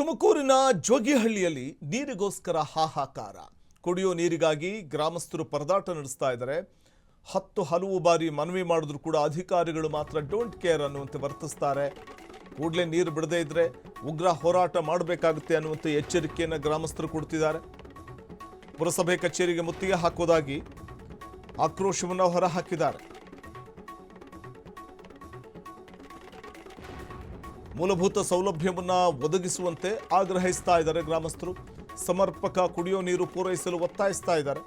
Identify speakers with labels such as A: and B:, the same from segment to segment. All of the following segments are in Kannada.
A: ತುಮಕೂರಿನ ಜೋಗಿಹಳ್ಳಿಯಲ್ಲಿ ನೀರಿಗೋಸ್ಕರ ಹಾಹಾಕಾರ. ಕುಡಿಯೋ ನೀರಿಗಾಗಿ ಗ್ರಾಮಸ್ಥರು ಪರದಾಟ ನಡೆಸ್ತಾ ಇದ್ದಾರೆ. ಹಲವು ಬಾರಿ ಮನವಿ ಮಾಡಿದ್ರು ಕೂಡ ಅಧಿಕಾರಿಗಳು ಮಾತ್ರ ಡೋಂಟ್ ಕೇರ್ ಅನ್ನುವಂತೆ ವರ್ತಿಸ್ತಾರೆ. ಕೂಡಲೇ ನೀರು ಬಿಡದೇ ಇದ್ರೆ ಉಗ್ರ ಹೋರಾಟ ಮಾಡಬೇಕಾಗುತ್ತೆ ಅನ್ನುವಂತೆ ಎಚ್ಚರಿಕೆಯನ್ನು ಗ್ರಾಮಸ್ಥರು ಕೊಡ್ತಿದ್ದಾರೆ. ಪುರಸಭೆ ಕಚೇರಿಗೆ ಮುತ್ತಿಗೆ ಹಾಕೋದಾಗಿ ಆಕ್ರೋಶವನ್ನು ಹೊರಹಾಕಿದ್ದಾರೆ. ಮೂಲಭೂತ ಸೌಲಭ್ಯವನ್ನು ಒದಗಿಸುವಂತೆ ಆಗ್ರಹಿಸ್ತಾ ಇದ್ದಾರೆ ಗ್ರಾಮಸ್ಥರು. ಸಮರ್ಪಕ ಕುಡಿಯೋ ನೀರು ಪೂರೈಸಲು ಒತ್ತಾಯಿಸ್ತಾ ಇದ್ದಾರೆ.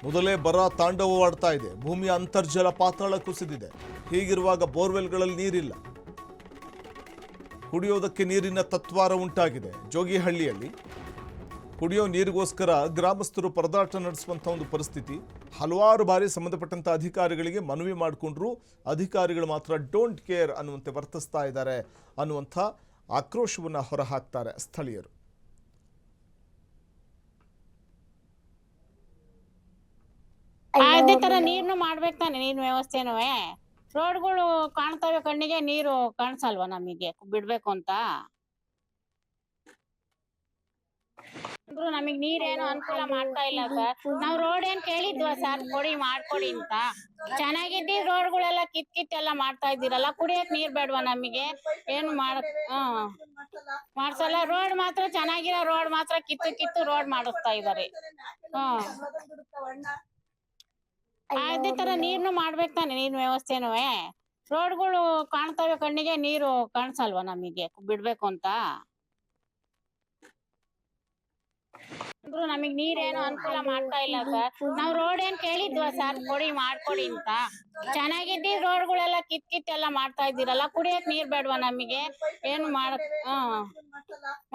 A: ಮೊದಲೇ ಬರ ತಾಂಡವವಾಡ್ತಾ ಇದೆ. ಭೂಮಿಯ ಅಂತರ್ಜಲ ಪಾತಾಳ ಕುಸಿದಿದೆ. ಹೀಗಿರುವಾಗ ಬೋರ್ವೆಲ್ಗಳಲ್ಲಿ ನೀರಿಲ್ಲ. ಕುಡಿಯೋದಕ್ಕೆ ನೀರಿನ ತತ್ವಾರ ಉಂಟಾಗಿದೆ. ಜೋಗಿಹಳ್ಳಿಯಲ್ಲಿ ಕುಡಿಯೋ ನೀರಿಗೋಸ್ಕರ ಗ್ರಾಮಸ್ಥರು ಪರದಾಟ ನಡೆಸುವಂಥ ಒಂದು ಪರಿಸ್ಥಿತಿ. ಹಲವಾರು ಬಾರಿ ಸಂಬಂಧಪಟ್ಟಂಥ ಅಧಿಕಾರಿಗಳಿಗೆ ಮನವಿ ಮಾಡಿಕೊಂಡ್ರು ಅಧಿಕಾರಿಗಳು ಮಾತ್ರ ಡೋಂಟ್ ಕೇರ್ ಅನ್ನುವಂತೆ ವರ್ತಿಸ್ತಾ ಇದ್ದಾರೆ ಅನ್ನುವಂಥ ಆಕ್ರೋಶವನ್ನು ಹೊರಹಾಕ್ತಾರೆ ಸ್ಥಳೀಯರು.
B: ಅದೇ ತರ ನೀರ್ನು ಮಾಡ್ಬೇಕು ತಾನೆ, ನೀರಿನ ವ್ಯವಸ್ಥೆನೂ. ರೋಡ್ಗಳು ಕಾಣ್ತವೆ ಕಣ್ಣಿಗೆ, ನೀರು ಕಾಣಿಸಲ್ವಾ ನಮಗೆ ಬಿಡ್ಬೇಕು ಅಂತ? ನಮಗ್ ನೀರೇನು ಅನುಕೂಲ ಮಾಡ್ತಾ ಇಲ್ಲ ಸರ್. ನಾವ್ ರೋಡ್ ಏನ್ ಕೇಳಿದ್ವಾ ಸರ್ ಕೊಡಿ ಮಾಡ್ಕೊಡಿ ಅಂತ? ಚೆನ್ನಾಗಿದ್ದಿ ರೋಡ್ಗಳೆಲ್ಲ ಕಿತ್ ಎಲ್ಲ ಮಾಡ್ತಾ ಇದ್ದೀರಲ್ಲ, ಕುಡಿಯಕ್ ನೀರ್ ಬೇಡ್ವಾ ನಮಗೆ? ಏನು ಮಾಡ್ಸಲ್ಲ. ರೋಡ್ ಮಾತ್ರ ಚೆನ್ನಾಗಿರೋ ರೋಡ್ ಮಾತ್ರ ಕಿತ್ತು ರೋಡ್ ಮಾಡಿಸ್ತಾ ಇದಾರೆ. ಅದೇ ತರ ನೀರ್ನು ಮಾಡ್ಬೇಕು ತಾನೆ, ನೀರಿನ ವ್ಯವಸ್ಥೆನೂ. ರೋಡ್ಗಳು ಕಾಣ್ತವೆ ಕಣ್ಣಿಗೆ, ನೀರು ಕಾಣಿಸಲ್ವಾ ನಮಗೆ ಬಿಡ್ಬೇಕು ಅಂತ? ನಮಗ್ ನೀರೇನು ಅನುಕೂಲ ಮಾಡ್ತಾ ಇಲ್ಲ ಸರ್. ನಾವ್ ರೋಡ್ ಏನ್ ಕೇಳಿದ್ವಾ ಸರ್ ಕೊಡಿ ಮಾಡ್ಕೊಡಿ ಅಂತ? ಚೆನ್ನಾಗಿದ್ದಿ ರೋಡ್ಗಳೆಲ್ಲ ಕಿತ್ ಎಲ್ಲ ಮಾಡ್ತಾ ಇದ್ದೀರಲ್ಲ, ಕುಡಿಯಕ್ ನೀರ್ ಬೇಡ್ವಾ ನಮಗೆ? ಏನು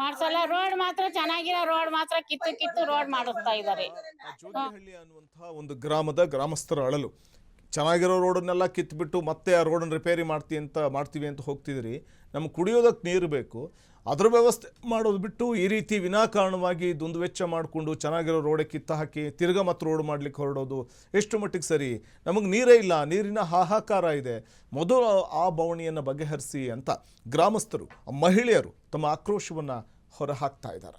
B: ಮಾಡ್ಸಲ್ಲ. ರೋಡ್ ಮಾತ್ರ ಚೆನ್ನಾಗಿರೋ ರೋಡ್ ಮಾತ್ರ ಕಿತ್ತು ರೋಡ್ ಮಾಡಿಸ್ತಾ ಇದಾರೆ.
A: ಜೋಗಿಹಳ್ಳಿ ಅನ್ನುವಂತಹ ಒಂದು ಗ್ರಾಮದ ಗ್ರಾಮಸ್ಥರ ಅಳಲು. ಚೆನ್ನಾಗಿರೋ ರೋಡನ್ನೆಲ್ಲ ಕಿತ್ಬಿಟ್ಟು ಮತ್ತೆ ಆ ರೋಡನ್ನು ರಿಪೇರಿ ಮಾಡ್ತೀವಿ ಅಂತ ಹೋಗ್ತಿದ್ರಿ. ನಮ್ಗೆ ಕುಡಿಯೋದಕ್ಕೆ ನೀರು ಬೇಕು, ಅದರ ವ್ಯವಸ್ಥೆ ಮಾಡೋದು ಬಿಟ್ಟು ಈ ರೀತಿ ವಿನಾಕಾರಣವಾಗಿ ದುಂದು ವೆಚ್ಚ ಮಾಡಿಕೊಂಡು ಚೆನ್ನಾಗಿರೋ ರೋಡೆ ಕಿತ್ತ ಹಾಕಿ ತಿರ್ಗಾ ಮತ್ತೆ ರೋಡ್ ಮಾಡ್ಲಿಕ್ಕೆ ಹೊರಡೋದು ಎಷ್ಟು ಮಟ್ಟಿಗೆ ಸರಿ? ನಮಗೆ ನೀರೇ ಇಲ್ಲ, ನೀರಿನ ಹಾಹಾಕಾರ ಇದೆ, ಮೊದಲು ಆ ಬವಣೆಯನ್ನು ಬಗೆಹರಿಸಿ ಅಂತ ಗ್ರಾಮಸ್ಥರು, ಮಹಿಳೆಯರು ತಮ್ಮ ಆಕ್ರೋಶವನ್ನು ಹೊರಹಾಕ್ತಾ ಇದ್ದಾರೆ.